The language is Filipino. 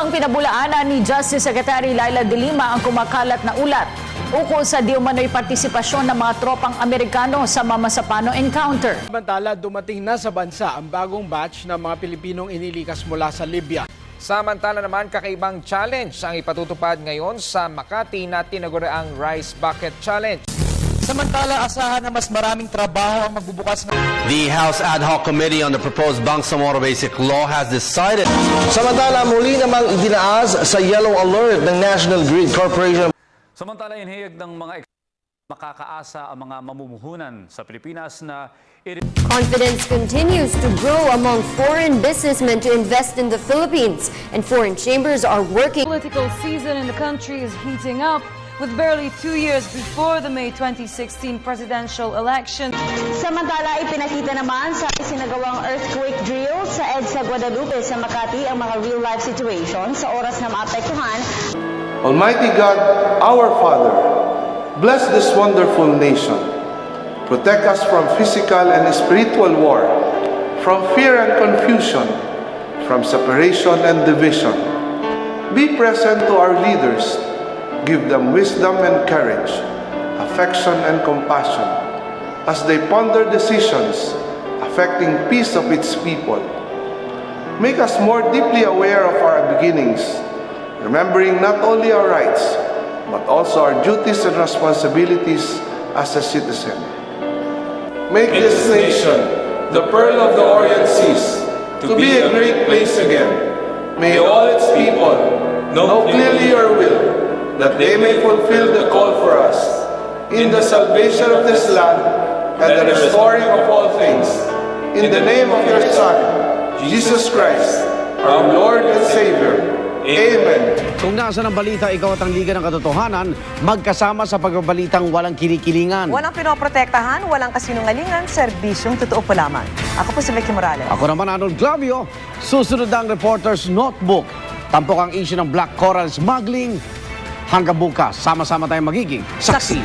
Namang pinabulaanan ni Justice Secretary Laila De Lima ang kumakalat na ulat ukol sa di umano'y partisipasyon ng mga tropang Amerikano sa Mamasapano encounter. Samantala, dumating na sa bansa ang bagong batch ng mga Pilipinong inilikas mula sa Libya. Samantala naman, kakaibang challenge ang ipatutupad ngayon sa Makati na tinaguriang Rice Bucket Challenge. Samantala, asahan na mas maraming trabaho ang magbubukas ng... The House Ad Hoc Committee on the proposed Bangsamoro Basic Law has decided. Samantala, muli namang idinaas sa yellow alert ng National Grid Corporation. Samantala, inihayag ng mga makakaasa ang mga mamumuhunan sa Pilipinas na Confidence continues to grow among foreign businessmen to invest in the Philippines, and foreign chambers are working. Political season in the country is heating up with barely 2 years before the May 2016 presidential election. Samantala, ipinakita naman sa isinagawang earthquake drill sa EDSA Guadalupe sa Makati ang mga real-life situation sa oras na maapektuhan. Almighty God, our Father, bless this wonderful nation. Protect us from physical and spiritual war, from fear and confusion, from separation and division. Be present to our leaders. Give them wisdom and courage, affection and compassion, as they ponder decisions affecting peace of its people. Make us more deeply aware of our beginnings, remembering not only our rights, but also our duties and responsibilities as a citizen. Make this nation, the pearl of the Orient Seas, to be a great place again. May all its people know clearly your will, that they may fulfill the call for us in the salvation of this land and the restoring of all things. In the name of your Son, Jesus Christ, our Lord and Savior. Amen. Kung nasa ng balita, ikaw at ang Liga ng Katotohanan, magkasama sa pagbabalitang walang kinikilingan. Walang pinoprotektahan, walang kasinungalingan, serbisyong totoo po lamang. Ako po si Vicky Morales. Ako naman, Arnold Clavio. Susunod ang Reporter's Notebook. Tampok ang issue ng Black Coral Smuggling. Hanggang bukas, sama-sama tayong magiging saksi.